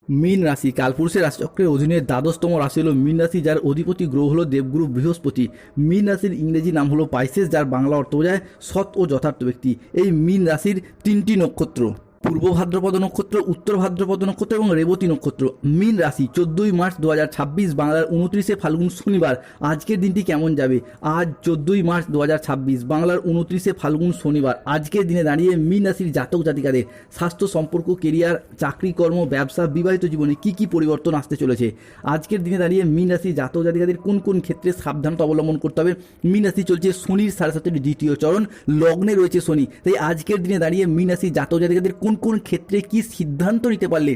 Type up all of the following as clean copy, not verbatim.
মীন রাশি কালপুরুষের রাশিচক্রের অধীনে দ্বাদশতম রাশি হলো মীন রাশি, যার অধিপতি গ্রহ হলো দেবগুরু বৃহস্পতি। মীন রাশির ইংরেজি নাম হলো পাইসেস, যার বাংলা অর্থ বোঝায় সৎ ও যথার্থ ব্যক্তি। এই মীন রাশির তিনটি নক্ষত্র, পূর্ব ভাদ্রপদ নক্ষত্র, উত্তর ভাদ্রপদ নক্ষত্র এবং রেবতী নক্ষত্র। মীন রাশি 14ই মার্চ 2026 বাংলার 29শে ফাল্গুন শনিবার। আজকের দিনটি কেমন যাবে? আজ 14ই মার্চ 2026 বাংলার 29শে ফাল্গুন শনিবার। আজকের দিনে দাঁড়িয়ে মীন রাশির জাতক জাতিকাদের স্বাস্থ্য, সম্পর্ক, কেরিয়ার, চাকরি, কর্ম, ব্যবসা, বিবাহিত জীবনে কি কি পরিবর্তন আসতে চলেছে? আজকের দিনে দাঁড়িয়ে মীন রাশির জাতক জাতিকাদের কোন কোন ক্ষেত্রে সাবধানতা অবলম্বন করতে হবে? মীন রাশি চলছে শনির 7.5 দ্বিতীয় চরণ, লগ্নে রয়েছে শনি। তাই আজকের দিনে দাঁড়িয়ে মীন রাশির জাতক জাতিকাদের কোন কোন ক্ষেত্রে কি সিদ্ধান্ত নিতে পারলে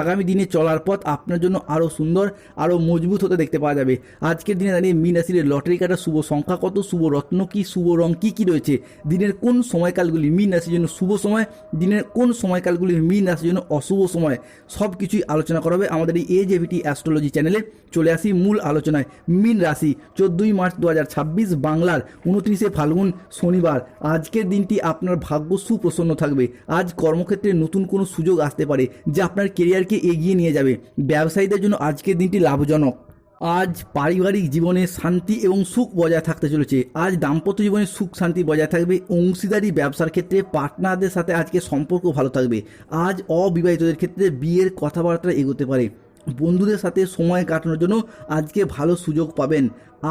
আগামী দিনে চলার পথ আপনার জন্য আরও সুন্দর, আরও মজবুত হতে দেখতে পাওয়া যাবে। আজকের দিনে দাঁড়িয়ে মীন রাশির লটারি কাটা শুভ সংখ্যা কত, শুভ রত্ন কি, শুভ রং কি কি রয়েছে, দিনের কোন সময়কালগুলি মীন রাশির জন্য শুভ সময়, দিনের কোন সময়কালগুলি মীন রাশির জন্য অশুভ সময়, সব কিছুই আলোচনা করা হবে আমাদের এই AJVT অ্যাস্ট্রোলজি চ্যানেলে। চলে আসি মূল আলোচনায়। মীন রাশি 14ই মার্চ 2026 বাংলার 29শে ফাল্গুন শনিবার। আজকের দিনটি আপনার ভাগ্য সুপ্রসন্ন থাকবে। আজ কর্মক্ষেত্রে নতুন কোনো সুযোগ আসতে পারে যা আপনার কেরিয়ারকে এগিয়ে নিয়ে যাবে। ব্যবসায়ীদের জন্য আজকের দিনটি লাভজনক। আজ পারিবারিক জীবনে শান্তি এবং সুখ বজায় থাকতে চলেছে। আজ দাম্পত্য জীবনে সুখ শান্তি বজায় থাকবে। অংশীদারি ব্যবসার ক্ষেত্রে পার্টনারদের সাথে আজকে সম্পর্ক ভালো থাকবে। আজ অবিবাহিতদের ক্ষেত্রে বিয়ের কথাবার্তা এগোতে পারে। বন্ধুদের সাথে সময় কাটানোর জন্য আজকে ভালো সুযোগ পাবেন।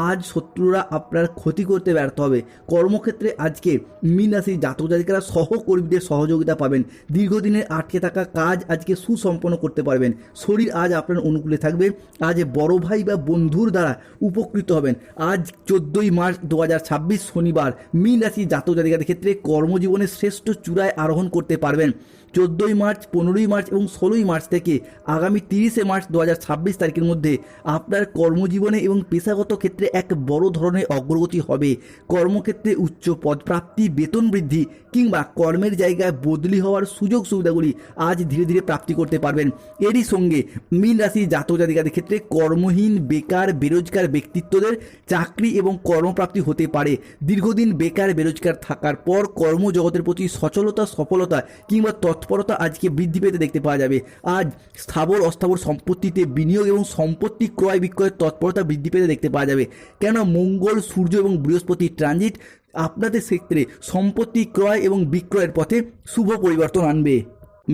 আজ শত্রুরা আপনার ক্ষতি করতে ব্যর্থ হবে। কর্মক্ষেত্রে আজকে মীন রাশির জাতক জাতিকারা সহকর্মীদের সহযোগিতা পাবেন। দীর্ঘদিনের আটকে থাকা কাজ আজকে সুসম্পন্ন করতে পারবেন। শরীর আজ আপনার অনুকূলে থাকবে। আজ বড় ভাই বা বন্ধুর দ্বারা উপকৃত হবেন। আজ 14ই মার্চ 2026 শনিবার মীন রাশির জাতক জাতিকাদের ক্ষেত্রে কর্মজীবনের শ্রেষ্ঠ চূড়ায় আরোহণ করতে পারবেন। 14ই মার্চ, 15ই মার্চ এবং 16ই মার্চ থেকে আগামী 30শে মার্চ 2026 তারিখের মধ্যে আপনার কর্মজীবনে এবং পেশাগত ক্ষেত্রে এক বড় ধরনের অগ্রগতি হবে। কর্মক্ষেত্রে উচ্চ পদপ্রাপ্তি, বেতন বৃদ্ধি কিংবা কর্মের জায়গায় বদলি হওয়ার সুযোগ সুবিধাগুলি আজ ধীরে ধীরে প্রাপ্তি করতে পারবেন। এরই সঙ্গে মীন রাশির জাতক জাতিকাদের ক্ষেত্রে কর্মহীন, বেকার, বেরোজগার ব্যক্তিত্বদের চাকরি এবং কর্মপ্রাপ্তি হতে পারে। দীর্ঘদিন বেকার, বেরোজগার থাকার পর কর্মজগতের প্রতি সচলতা, সফলতা কিংবা তৎপরতা আজকে বৃদ্ধি পেতে দেখতে পাওয়া যাবে। আজ স্থাবর অস্থাবর সম্পত্তিতে বিনিয়োগ এবং সম্পত্তি ক্রয় বিক্রয়ের তৎপরতা বৃদ্ধি পেতে দেখতে পাওয়া যাবে। কেন মঙ্গল, সূর্য এবং বৃহস্পতি ট্রানজিট আপনাদের ক্ষেত্রে সম্পত্তি ক্রয় এবং বিক্রয়ের পথে শুভ পরিবর্তন আনবে।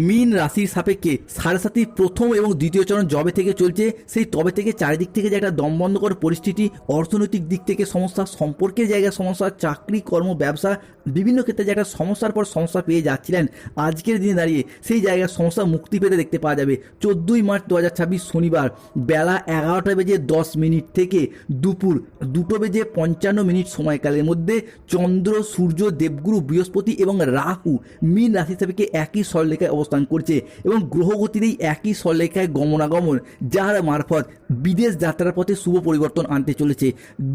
মীন রাশির সাপেক্ষে সাড়ে প্রথম এবং দ্বিতীয় চরণ জবে থেকে চলছে, সেই তবে থেকে চারিদিক থেকে যে একটা দমবন্ধকর পরিস্থিতি, অর্থনৈতিক দিক থেকে সমস্যা, সম্পর্কের জায়গায় সমস্যা, চাকরি, কর্ম, ব্যবসা, বিভিন্ন ক্ষেত্রে যে একটা সমস্যার পর সমস্যা পেয়ে যাচ্ছিলেন, আজকের দিনে দাঁড়িয়ে সেই জায়গার সমস্যা মুক্তি পেতে দেখতে পাওয়া যাবে। 14ই মার্চ 2026 শনিবার বেলা 11:10 থেকে দুপুর 2:55 সময়কালের মধ্যে চন্দ্র, সূর্য, দেবগুরু বৃহস্পতি এবং রাহু মীন রাশি সাপেক্ষে একই সরলরেখায় অবস্থান করছে এবং গ্রহগতির এই একই সরলরেখায় গমনাগমন, যার মারফত বিদেশ যাত্রার পথে শুভ পরিবর্তন আনতে চলেছে।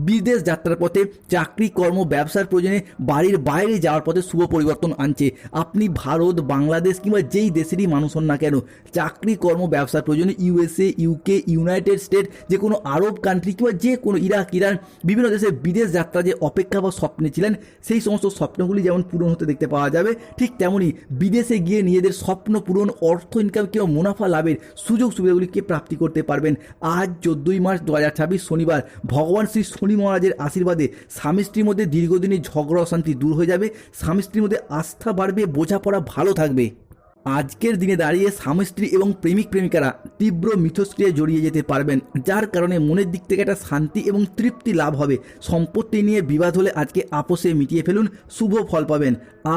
বিদেশ যাত্রার পথে চাকরি, কর্ম, ব্যবসার প্রয়োজনে বাড়ির বাইরে যাওয়ার পথে শুভ পরিবর্তন আনছে। আপনি ভারত, বাংলাদেশ কিংবা যেই দেশেরই মানুষ হন না কেন, চাকরি, কর্ম, ব্যবসার প্রয়োজনে USA, UK, ইউনাইটেড স্টেট, যে কোনো আরব কান্ট্রি কিংবা যে কোনো ইরাক, ইরান, বিভিন্ন দেশে বিদেশ যাত্রা যে অপেক্ষা বা স্বপ্নে ছিলেন, সেই সমস্ত স্বপ্নগুলি যেমন পূরণ হতে দেখতে পাওয়া যাবে, ঠিক তেমনই বিদেশে গিয়ে নিজেদের স্বপ্ন পূরণ, অর্থ ইনকাম কিংবা মুনাফা লাভের সুযোগ সুবিধাগুলিকে প্রাপ্তি করতে পারবেন। আজ 14ই মার্চ 2026 শনিবার ভগবান শ্রী শনি মহারাজের আশীর্বাদে স্বামী স্ত্রীর মধ্যে দীর্ঘদিনের ঝগড়া অশান্তি দূর হয়ে যাবে। স্বামী স্ত্রীর মধ্যে আস্থা বাড়বে, বোঝাপড়া ভালো থাকবে। আজকের দিনে দাঁড়িয়ে স্বামী স্ত্রী এবং প্রেমিক প্রেমিকারা তীব্র মিথস্ক্রিয়ায় জড়িয়ে যেতে পারবেন, যার কারণে মনের দিক থেকে একটা শান্তি এবং তৃপ্তি লাভ হবে। সম্পত্তি নিয়ে বিবাদ হলে আজকে আপোষে মিটিয়ে ফেলুন, শুভ ফল পাবেন।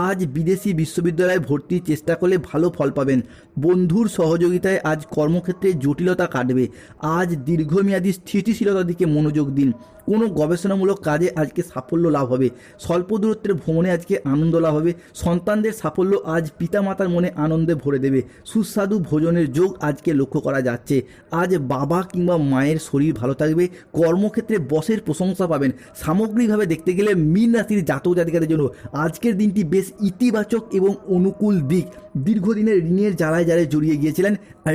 আজ বিদেশি বিশ্ববিদ্যালয়ে ভর্তির চেষ্টা করলে ভালো ফল পাবেন। বন্ধুর সহযোগিতায় আজ কর্মক্ষেত্রে জটিলতা কাটবে। আজ দীর্ঘমেয়াদী স্থিতিশীলতার দিকে মনোযোগ দিন। কোনো গবেষণামূলক কাজে আজকে সাফল্য লাভ হবে। স্বল্প দূরত্বের ভ্রমণে আজকে আনন্দ লাভ হবে। সন্তানদের সাফল্য আজ পিতামাতার মনে আনন্দে ভরে দেবে। সুস্বাদু ভোজনের যোগ আজকে লক্ষ্য করা যাচ্ছে। আজ বাবা কিংবা মায়ের শরীর ভালো থাকবে। কর্মক্ষেত্রে বসের প্রশংসা পাবেন। সামগ্রিকভাবে দেখতে গেলে মীন রাশির জাতক জাতিকাদের জন্য আজকের দিনটি বেশ ইতিবাচক এবং অনুকূল দিক। দীর্ঘদিনের ঋণের জ্বালায় জড়িয়ে গিয়েছিলেন,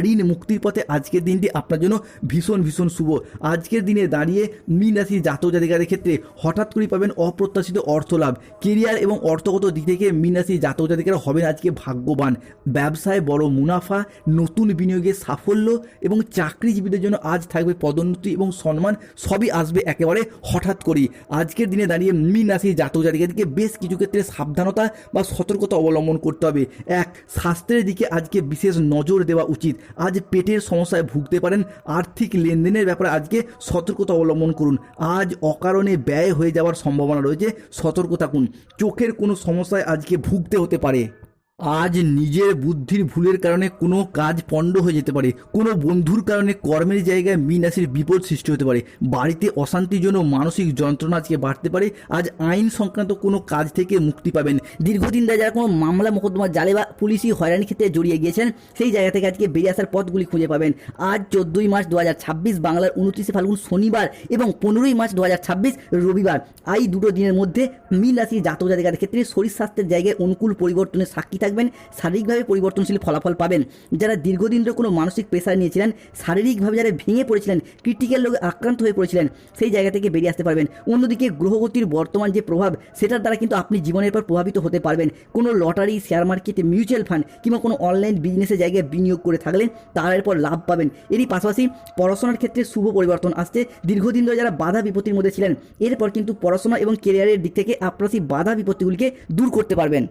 ঋণ মুক্তির পথে আজকের দিনটি আপনার জন্য ভীষণ ভীষণ শুভ। আজকের দিনে দাঁড়িয়ে মীন রাশির জাতক জাতিকাদের ক্ষেত্রে হঠাৎ করেই পাবেন অপ্রত্যাশিত অর্থ লাভ। কেরিয়ার এবং অর্থগত দিক থেকে মীন রাশির জাতক জাতিকারা হবেন আজকে ভাগ্যবান। ব্যবসায় বড় মুনাফা, নতুন বিনিয়োগে সাফল্য এবং চাকরিজীবীদের জন্য আজ থাকবে পদোন্নতি এবং সম্মান, সবই আসবে একেবারে হঠাৎ করেই। আজকের দিনে দাঁড়িয়ে মীন রাশির জাতক জাতিকাদেরকে বেশ কিছু ক্ষেত্রে সাবধানতা বা সতর্কতা অবলম্বন করতে হবে। এক, স্বাস্থ্যের দিকে আজকে বিশেষ নজর দেওয়া উচিত। আজ পেটের সমস্যায় ভুগতে পারেন। আর্থিক লেনদেনের ব্যাপারে আজকে সতর্কতা অবলম্বন করুন। আজ অকারণে ব্যয় হয়ে যাওয়ার সম্ভাবনা রয়েছে, সতর্ক থাকুন। চোখের কোনো সমস্যায় আজকে ভুগতে হতে পারে। আজ নিজের বুদ্ধির ভুলের কারণে কোনো কাজ পণ্ড হয়ে যেতে পারে। কোনো বন্ধুর কারণে কর্মের জায়গায় মীন রাশির বিপদ সৃষ্টি হতে পারে। বাড়িতে অশান্তির জন্য মানসিক যন্ত্রণা আজকে বাড়তে পারে। আজ আইন সংক্রান্ত কোনো কাজ থেকে মুক্তি পাবেন। দীর্ঘদিন ধরে যারা কোনো মামলা মোকদ্দমা জালে বা পুলিশি হয়রানির ক্ষেত্রে জড়িয়ে গিয়েছেন, সেই জায়গা থেকে আজকে বেরিয়ে আসার পথগুলি খুঁজে পাবেন। আজ 14ই মার্চ 2026 বাংলার 29শে ফাল্গুন শনিবার এবং 15ই মার্চ 2026 রবিবার, এই দুটো দিনের মধ্যে মীন রাশির জাতক জাতিকাদের ক্ষেত্রে শরীর স্বাস্থ্যের জায়গায় অনুকূল পরিবর্তনের সাক্ষী থাকবেন। শারীরিকভাবে পরিবর্তনশীল ফলাফল পাবেন। যারা দীর্ঘদিন ধরে কোনো মানসিক প্রেসার নিয়েছিলেন, শারীরিকভাবে যারা ভেঙে পড়েছিলেন, ক্রিটিক্যাল রোগে আক্রান্ত হয়ে পড়েছিলেন, সেই জায়গা থেকে বেরিয়ে আসতে পারবেন। অন্যদিকে গ্রহগতির বর্তমান যে প্রভাব, সেটার দ্বারা কিন্তু আপনি জীবনের পর প্রভাবিত হতে পারবেন। কোনো লটারি, শেয়ার মার্কেটে, মিউচুয়াল ফান্ড কিংবা কোনো অনলাইন বিজনেসের জায়গায় বিনিয়োগ করে থাকলেন, তার এরপর লাভ পাবেন। এরই পাশাপাশি পড়াশোনার ক্ষেত্রে শুভ পরিবর্তন আসছে। দীর্ঘদিন ধরে যারা বাধা বিপত্তির মধ্যে ছিলেন, এরপর কিন্তু পড়াশোনা এবং কেরিয়ারের দিক থেকে আপনারা সেই বাধা বিপত্তিগুলিকে দূর করতে পারবেন।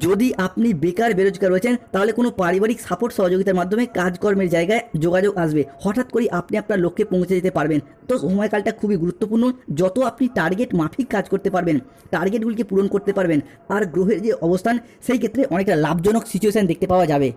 যদি আপনি বেকার বেরোজগার রয়েছেন, তাহলে কোনো পারিবারিক সাপোর্ট সহযোগিতার মাধ্যমে কাজকর্মের জায়গায় যোগাযোগ আসবে। হঠাৎ করেই আপনি আপনার লক্ষ্যে পৌঁছে যেতে পারবেন। তো সময়কালটা খুবই গুরুত্বপূর্ণ। যত আপনি টার্গেট মাফিক কাজ করতে পারবেন, টার্গেটগুলিকে পূরণ করতে পারবেন, আর গ্রহের যে অবস্থান, সেই ক্ষেত্রে অনেকটা লাভজনক সিচুয়েশন দেখতে পাওয়া যাবে।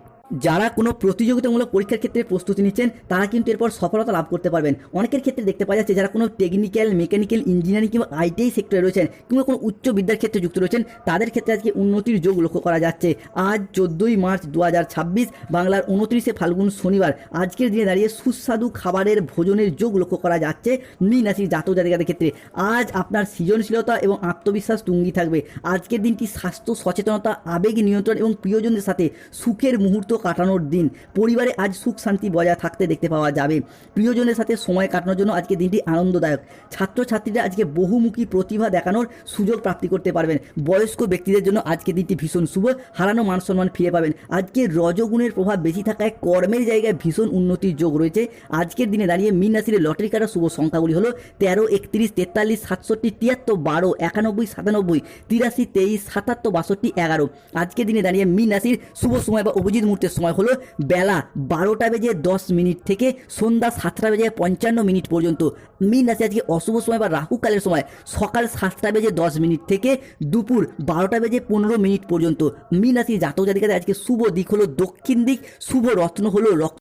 যারা কোনো প্রতিযোগিতামূলক পরীক্ষার ক্ষেত্রে প্রস্তুতি নিচ্ছেন, তারা কিন্তু এরপর সফলতা লাভ করতে পারবেন। অনেকের ক্ষেত্রে দেখতে পাওয়া যাচ্ছে যারা কোনো টেকনিক্যাল, মেকানিক্যাল, ইঞ্জিনিয়ারিং কিংবা আইটিআই সেক্টরে রয়েছেন কিংবা কোনো উচ্চ বিদ্যার ক্ষেত্রে যুক্ত রয়েছেন, তাদের ক্ষেত্রে আজকে উন্নতির যোগ লক্ষ্য করা যাচ্ছে। আজ 14ই মার্চ 2026 বাংলার 29শে ফাল্গুন শনিবার, আজকের দিনে দাঁড়িয়ে সুস্বাদু খাবারের ভোজনের যোগ লক্ষ্য করা যাচ্ছে মীন রাশির জাতক জাতিকাদের ক্ষেত্রে। আজ আপনার সৃজনশীলতা এবং আত্মবিশ্বাস তুঙ্গি থাকবে। আজকের দিনটি স্বাস্থ্য সচেতনতা, আবেগ নিয়ন্ত্রণ এবং প্রিয়জনদের সাথে সুখের মুহূর্ত কাটানোর দিন। পরিবারে আজ সুখ শান্তি বজায় থাকতে দেখতে পাওয়া যাবে। প্রিয়জনের সাথে সময় কাটানোর জন্য আজকে দিনটি আনন্দদায়ক। ছাত্রছাত্রীরা আজকে বহুমুখী প্রতিভা দেখানোর সুযোগ প্রাপ্তি করতে পারবেন। বয়স্ক ব্যক্তিদের জন্য আজকে দিনটি ভীষণ শুভ। হারানো মান সম্মান ফিরে পাবেন। আজকে রজগুণের প্রভাব বেশি থাকায় কর্মের জায়গায় ভীষণ উন্নতির যোগ রয়েছে। আজকের দিনে দাঁড়িয়ে মীন রাশির লটারি কাটার শুভ সংখ্যাগুলি হলো 13, 31, 43, 67, 73, 12, 91, 97, 83, 23, 77, 62, 11। আজকের দিনে দাঁড়িয়ে মীন রাশির শুভ সময় বা অভিজিৎ মুহূর্তের সময় হলো বেলা 12:10 থেকে সন্ধ্যা 7:55 পর্যন্ত। মীন রাশি আজকে অশুভ সময় বা রাহুকালের সময় সকাল 7:10 থেকে দুপুর 12:15 পর্যন্ত। মীন রাশি জাতক জাতিকাদের আজকে শুভ দিক হলো দক্ষিণ দিক, শুভ রত্ন হলো রক্ত